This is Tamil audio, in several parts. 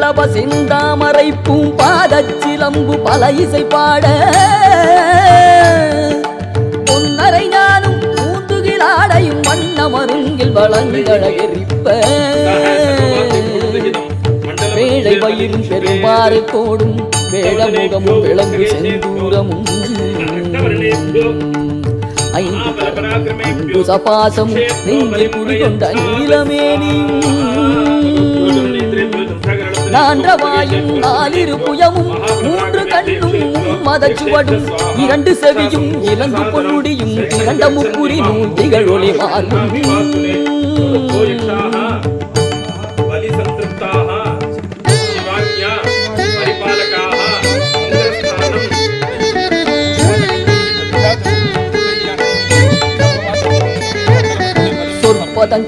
மண்டப செந்தாமரை பூம்பாதச்சிலம்பு பல இசை பாட பொன்னரை ஞானும் பூந்துகிலாடையும் வண்ண மருங்கில் வளங்கள எரிப்ப வேளை வயிறும் பெருமாறு கோடும் வேளமுகமும் விளங்கு செந்தூரமும் ஐந்து சபாசமும் நெஞ்சில் குடிகொண்ட நீலமேனியும் நான்றவாயும் நாலிரு புயமும் மூன்று கண்ணும் மதச்சுவடும் இரண்டு செவியும் இலங்கு பொன்முடியும் இரண்ட முப்புரி நூல் திகழ் ஒளி மாறும்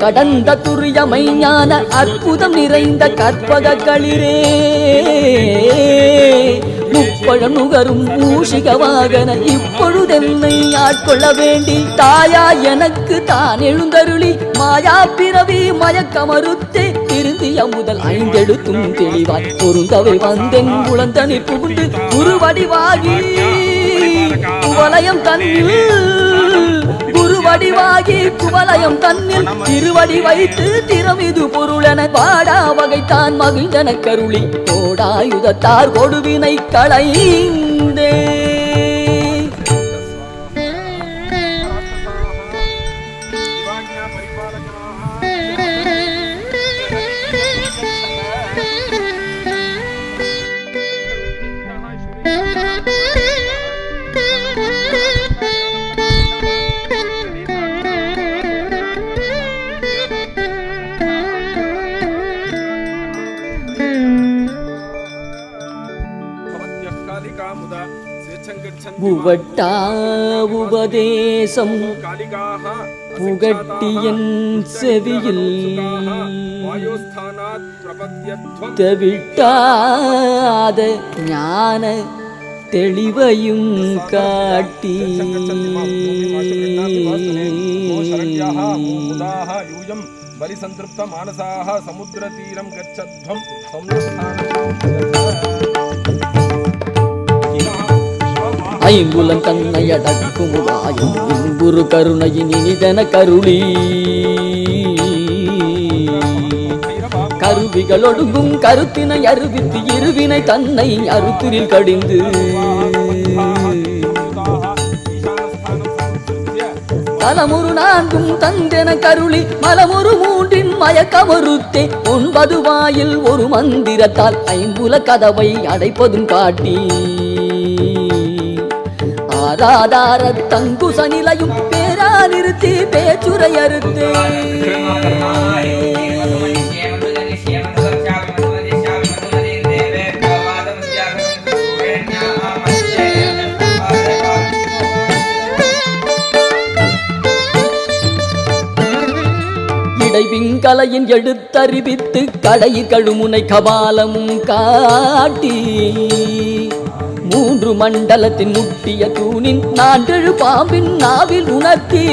கடந்த துரியமை ஞான அற்புதம் நிறைந்த கற்பக களிரே முப்பழம் நுகரும் மூஷிக வாகன இப்பொழுதென்னை ஆட்கொள்ள வேண்டி தாயா எனக்கு தான் எழுந்தருளி மாயா பிறவி மயக்கமறுத்தே திருந்திய முதல் ஐந்தெழுத்தும் தெளிவாய் பொருந்தவை வந்தென் குழந்தனி புகுந்து குருவடிவாகி குவலயம் தன்னில் குருவடிவாகி குவலயம் தன்னில் திருவடி வைத்து திறமிது பொருளென பாடா வகைத்தான் மகிழ்ந்தன கருளி கோடாயுதத்தார் கொடுவினை களைந்தே உவட்டா உபதேசம் புகட்டியன் செவியில் தவிட்டாத ஞான தெளிவையும் காட்டி பலிசந்திருப்த மானசாக சமுத்திர தீரம் கச்சத்வம் ஐம்புலன் தன்னை அடக்குமுதாயும் இன்புரு கருணையின் இனிதன கருளி கருவிகள் ஒடுங்கும் கருத்தினை அருவித்து இருவினை தன்னை அருத்திரில் கடிந்து தலமுரு நான்கும் தந்தென கருளி மலமுரு மூன்றின் மயக்கமறுத்தே 9 வாயில் ஒரு மந்திரத்தால் ஐம்புல கதவை அடைப்பதும் காட்டி ஆராதார தங்குச நிலையும் பேரா நிறுத்தி பேச்சுரை அறுத்தே இடைவிங்கலையின் எழுத்தறிவித்து கடையில் கழுமுனை கபாலமும் காட்டி 3 மண்டலத்தின் முட்டிய தூணின் 4 பாம்பின் நாவில் உணர்த்தி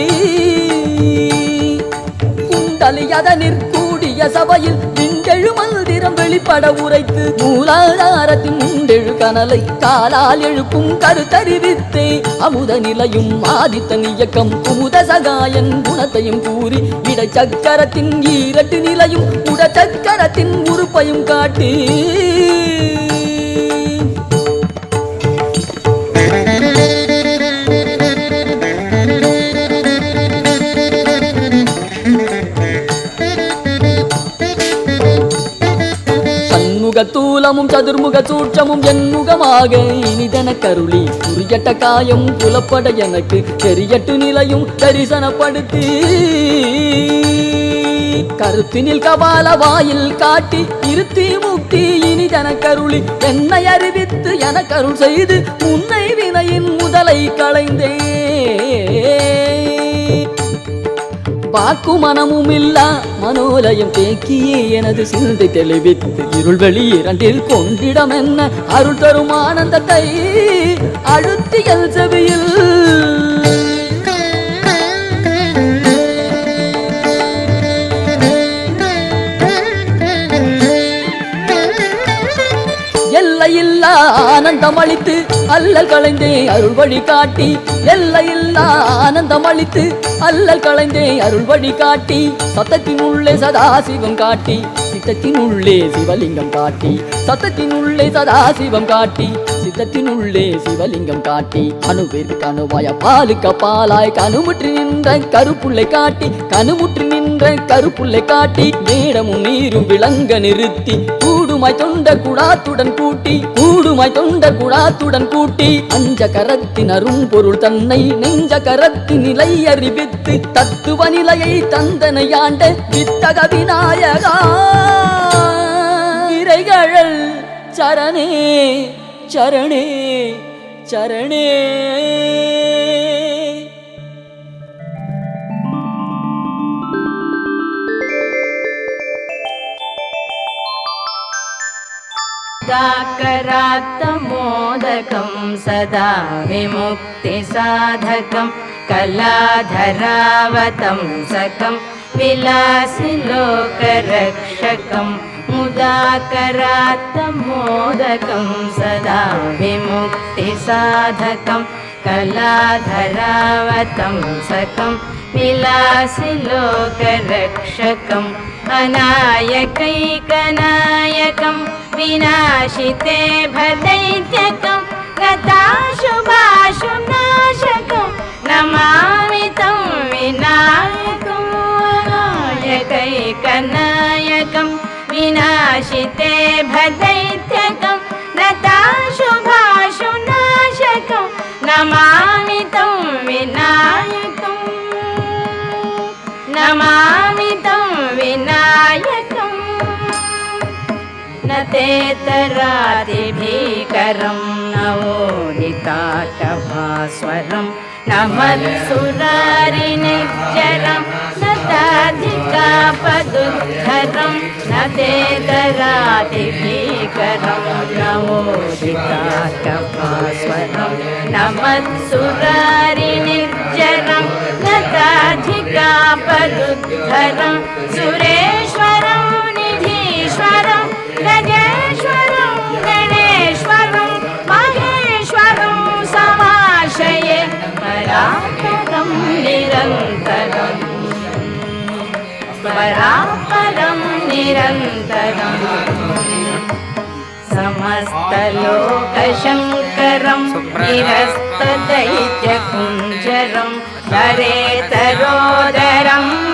குண்டலியதனிற் கூடிய சபையில் விண்டெழு மந்திரம் வெளிப்பட உரைத்து மூலாதாரத்தின் முண்டெழு கனலை காலால் எழுப்பும் கருத்தறிவித்தே அமுத நிலையும் ஆதித்தன் இயக்கம் குமுத சகாயன் குணத்தையும் கூறி இடச்சக்கரத்தின் 2 நிலையும் உடச்சக்கரத்தின் உறுப்பையும் காட்டி தூலமும் சதுர்முக சூற்றமும் என்முகமாக இனிதன கருளி புரியட்ட காயம் புலப்பட எனக்கு தெரியட்டு நிலையும் தரிசனப்படுத்தி கருத்தினில் கபால வாயில் காட்டி இருத்தி முக்தி இனிதன கருளி என்னை அறிவித்து என கருள் செய்து உன்னை வினையின் முதலை களைந்தே பாக்கு மனமும் இல்லா மனோலயம் தேக்கியே எனது சிந்தை தெளிவித்து இருள் வெளி இரண்டில் கொண்டிடம் என்ன அருள் தரும் ஆனந்தத்தை அழுத்தியல் செவியில் ஆனந்தம் அளித்து அல்லல் களைந்தே அருள் வழி காட்டி எல்லையில்லா ஆனந்தம் அளித்து அல்லல் களைந்தே அருள் வழி காட்டி சத்தத்தின் உள்ளே சதாசிவம் காட்டி சித்தத்தின் உள்ளே சிவலிங்கம் காட்டி சத்தத்தின் உள்ளே சதாசிவம் காட்டி சித்தத்தின் உள்ளே சிவலிங்கம் காட்டி அணுவிற்கு அணுவாய பாலுக்கு பாலாய் கணுமுற்றி நின்ற கருப்புள்ளை காட்டி கணுமுற்றி நின்ற கருப்புள்ளை காட்டி மேடமும் நீரும் விளங்க நிறுத்தி கூடுமாய் தொண்ட குடாத்துடன் கூட்டி கூடுமாய் தொண்ட குடாத்துடன் கூட்டி அஞ்ச கரத்தின் அரும் பொருள் தன்னை நெஞ்ச கரத்தின் நிலை அறிவித்து தத்துவ நிலையை தந்தனையாண்ட வித்தக விநாயகா இறைகழல் சரணே சரணே சரணே मोदकं सदा विमुक्तिसाधकं कलाधरावतं सकं विलासिलोकरक्षकं मुदाकरात्तमोदकं सदा विमुक्तिसाधकं कलाधरावतं सकं विलासिलोकरक्षकम् अनायकैकनायकं विनाशिते भदैत्यकं गताशुभाशु नाशकं नमामि तं विनायकम् अनायकैकनायकं विनाशिते भदैत्यकं गताशुभाशु नाशकं नमामि तं विनायकम् नमामि तं विनायकम् न तेतरादिभीकरं नवोदिताटभास्वरं न मत्सुरारिनिर्जरं न ताधिकापदुद्धरं न तेतरादिभीकरं नवोदिताटभास्वरं न मत्सुरारिनिर्जरं न ताधिकापदुद्धरं सुरेश्वरं निधीश्वरं गजेश्वरं गणेश्वरं महेश्वरं समाश्रये परात्परं निरन्तरं परात्परं निरन्तरं समस्तलोकशङ्करं निरस्तदैत्यकुञ्जरं वरेतरोदरं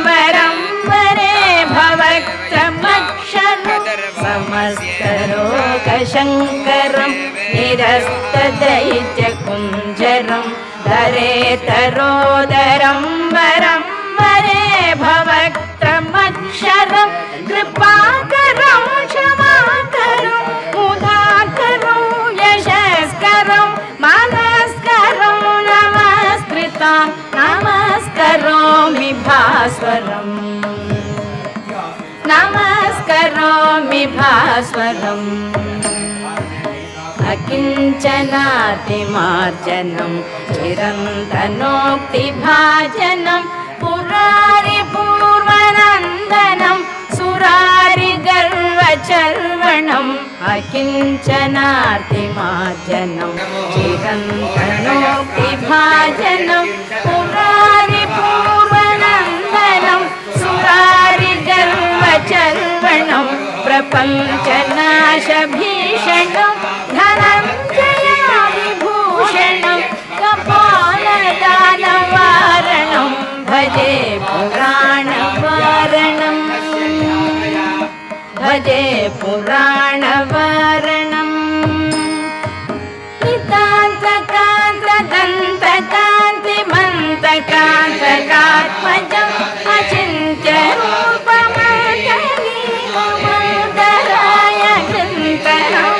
वरं वरे भवक्त्रमक्षरं समस्तलोकशङ्करं निरस्तदैत्यकुञ्जरं वरेतरोदरं वरं वरे भवक्त्रमक्षरं कृपाकरं क्षमाकरं मुदाकरं यशस्करं मनस्करं नमस्कृतं नमस्करोमि भास्वरम् नमस्करोमि भास्वरम् अकिञ्चनातिमार्जनं चिरन्तनोक्तिभाजनं पुरारिपूर्वनन्दनं सुरारिगर्वचर्वणम् अकिञ्चनातिमार्जनं चिरन्तनोक्तिभाजनं पुरारिपूर्वनन्दनं सुरारिगर्वचर्वणं प्रपञ्चनाशभीषणं धनञ्जयाविभूषणं कपालदानवारणं भजे पुराणवारणं भजे पुराणवारणं नितान्तकान्तदन्तकान्तिमन्तकान्तकात्मजम् अचिन्त्यरूपमन्तलीलमन्तराय कृन्तरं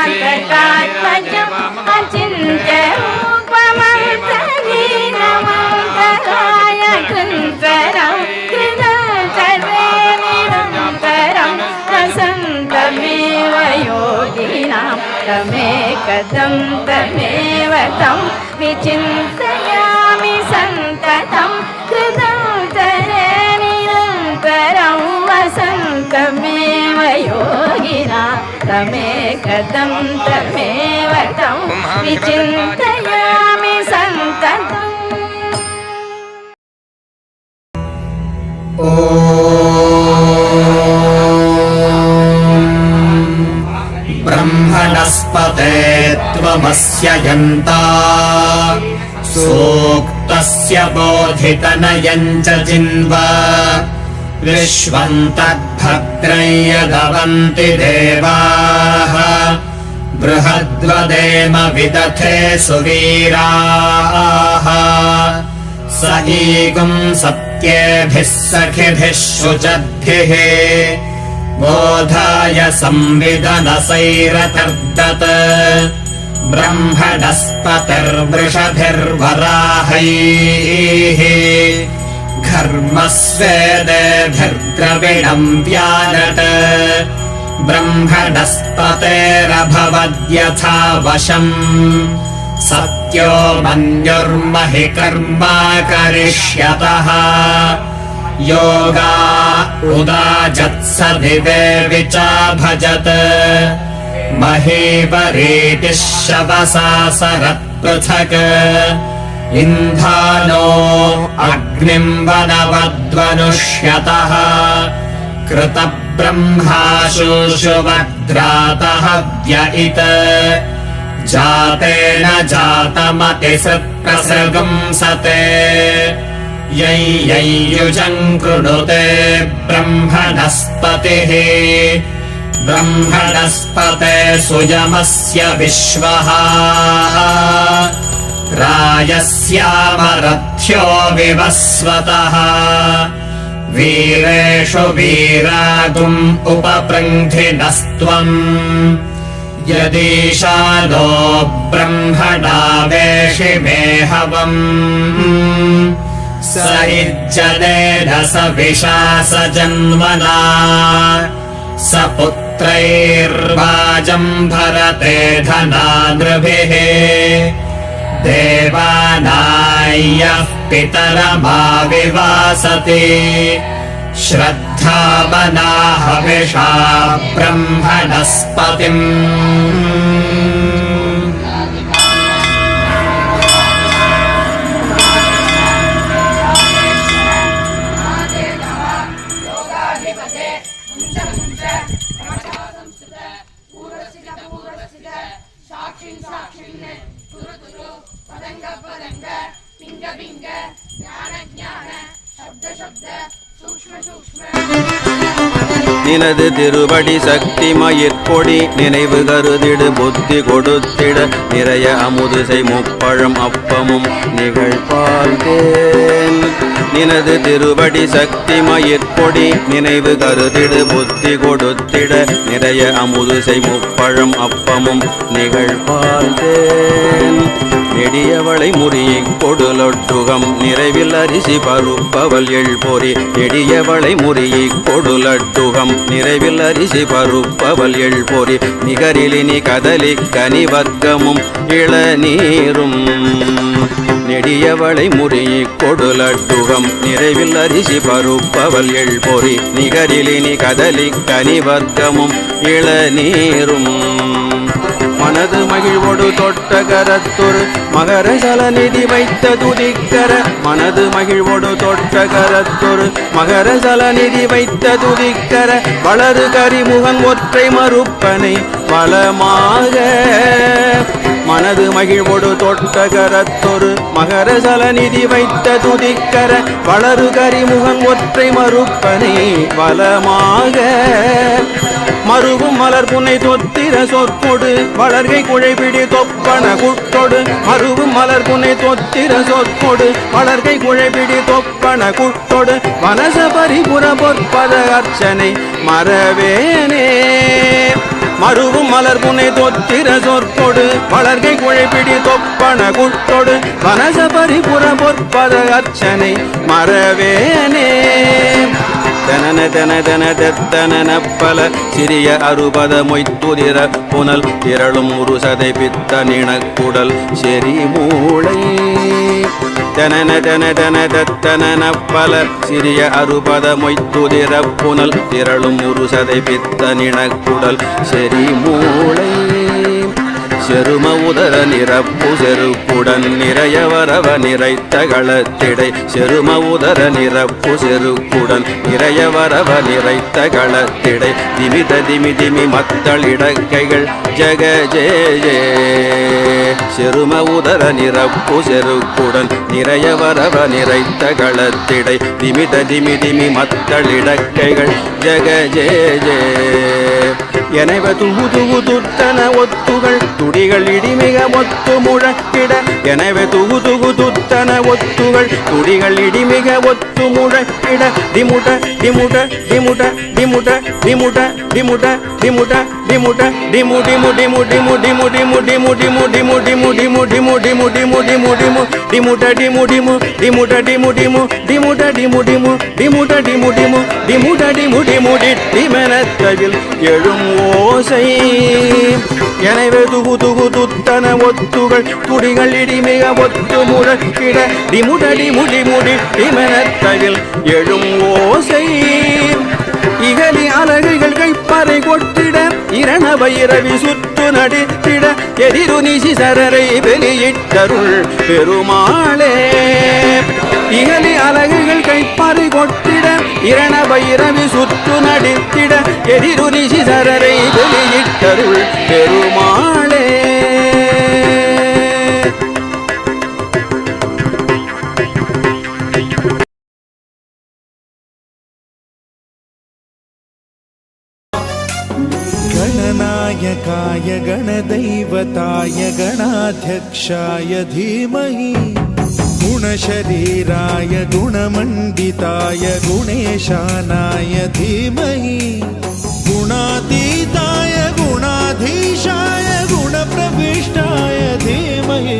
नितान्तकान्तदन्तकान्तिमन्तकान्तकात्मजम् अचिन्त्यरूपमन्तलीलमन्तराय कृन्तरं कृतचरे निरन्तरं वसन्तमेव योगिनां तमेकदं तमेव तं विचिन्तयामि सन्ततं कृतं चरे निरन्तरं वसन्तमेव योगिनां तमेकं तमेव तं विचिन्तयामि सन्ततम्। ब्रह्मणस्पते त्वमस्य यन्ता सूक्तस्य बोधितनयं च जिन्व विश्वं तद्भद्रं यदवन्ति देवाः बृहद्वदेम विदथे सुवीराः स ईगुं सत्येभिः सखिभिः शुचद्भिः बोधाय संविदनसैरतर्दत ब्रह्मणस्पतिर्वृषभिर्वराहैः घर्मस्वेदेभिर्द्रविणं व्यानट ब्रह्मणस्पतेरभवद्यथा वशम् सत्यो मन्युर्महि कर्मा करिष्यतः योगा उदाजत्सदिवे विचाभजत् महीपरीतिः शवसासरत्पृथक् इन्धानो अग्निम् वनवद्वनुष्यतः कृतब्रह्माशुशुवद्रातः व्यइत जातेन जातमतिसत्प्रसृगुंसते यय्युजम् कृणुते ब्रह्मणस्पतिः ब्रह्मणस्पते सुयमस्य विश्वः रायस्यामरथ्यो विवस्वतः वीरेषु वीरागुम् उपपृङ्थिनस्त्वम् यदीशानो ब्रह्मणा वेषि मे हवम् स इज्जनेन स विशास जन्मना स पुत्रैर्वाजम् भरते धनानृभिः देवानाय्यः पितरमाविवासति श्रद्धामना हविषा ब्रह्मणस्पतिम् நினது திருவடி சக்தி மயிர்கொடி நினைவு கருதிடு புத்தி கொடுத்திட நிறைய அமுதுசை முப்பழம் அப்பமும் நிகழ்பால்கேன் நினது திருவடி சக்தி மயிர்கொடி நினைவு கருதிடு புத்தி கொடுத்திட நிறைய அமுதுசை முப்பழம் அப்பமும் நிகழ்பால்கேன் நெடியவளை முறியிக் கொடுலொட்டுகம் நிறைவில் அரிசி பருப்பவள் எழ்பொறி நெடியவளை முறியிக் கொடுலட்டுகம் நிறைவில் அரிசி பருப்பவள் எழ்பொறி நிகரிலினி கதலி கனிவர்க்கமும் இளநீரும் நெடியவளை முறியிக் கொடுலட்டுகம் நிறைவில் அரிசி பருப்பவள் எழ்பொறி நிகரிலினி கதலி கனிவர்க்கமும் இளநீரும் மனது மகிழ்வோடு தொட்ட கரத்தொரு மகர சலநிதி வைத்த துதிக்கர மனது மகிழ்வோடு தொட்ட கரத்தொரு மகர சலநிதி வைத்த துதிக்கர வளரு கரிமுகன் ஒற்றை மறுப்பனை வளமாக மனது மகிழ்வோடு தொட்ட கரத்தொரு மகர சலநிதி வைத்த துதிக்கர வளரு கரிமுகன் ஒற்றை மறுப்பனை வளமாக மருவும் மலர் புனை தொத்திர சொற்கொடு வளர்கை குழைபிடி தொப்பன குட்டொடு மருவும் மலர் புனை தொத்திர சொற்கொடு வளர்கை குழைபிடி தொப்பன குட்டொடு வனச பரிபுர பொற்பத அர்ச்சனை மறவேனே மருவும் மலர் புனை தொத்திர சொற்கொடு வளர்கை குழைபிடி தொப்பன குட்டொடு வனச பரிபுர பொற்பத அர்ச்சனை மறவேனே தனன தன தன தன பல சிறிய அறுபத மொய்த்துதிர புனல் திரளும் உருசதை பித்த நிணக்குடல் செறி மூளை தனன தன தத்தன பல சிறிய அறுபத மொய்த்துதிர புனல் திரளும் ஒரு சதை பித்த நினக்குடல் செறி மூளை செரும உதர நிரப்பு செருக்குடன் நிறைய வரவ நிறைத்த களத்திடை செரும உதர நிரப்பு செருக்குடன் நிறைய வரவ நிறைத்த களத்திடை திமித திமி திமி மத்தளிடக்கைகள் ஜக ஜே ஜே செரும உதர நிரப்பு செருக்குடன் நிறைய வரவ நிறைத்த களத்திடை திமித திமி திமி மத்தளிடக்கைகள் ஜக ஜே ஜே எனவ துகு துகு துத்தன ஒத்துகள் துடிகள் இடிமிக ஒத்து முழக்கிட எனவே துகு துகு துத்தன ஒத்துகள் துடிகள் இடிமிக ஒத்து முழக்கிட திமுட திமுட திமுட திமுட திமுட திமுட திமுட திமுட டிமு டிமு டிமு டிமு டிமு டிமு டிமு டிமு டிமு டிமு டிமு டிமு டிமு டிமு டிமு டிமு டிமுட டிமு டிமு டிமுட டிமு டிமு டிமுட டிமு டிமு டிமுட டிமு டிமு டிமுட டிமு டிமு டிமெனத்தவில் எழும் ஓசை எனவே துகு துகு துத்தன ஒத்துகள் துடிகள் இடிமிக ஒத்து முழக்கிட டிமுட டிமு டிமுடி டிமெனத்தவில் எழும் ஓசை இகலி அலகுகள் கைப்பறை கொட்டிட இரண வைரவி சுத்து நடித்திட எதிரு நிசி சரரை வெளியிட்டருள் பெருமாளே இகலி அலகுகள் கைப்பறை கொட்டிட இரண வைரவி சுத்து நடித்திட எதிரு நிசி சரரை வெளியிட்டருள் பெருமாளே गणनायकाय गणदैवताय गणाध्यक्षाय धीमहि गुणशरीराय गुणमण्डिताय गुणेशानाय धीमहि गुणातीताय गुणाधीशाय गुणप्रविष्टाय धीमहि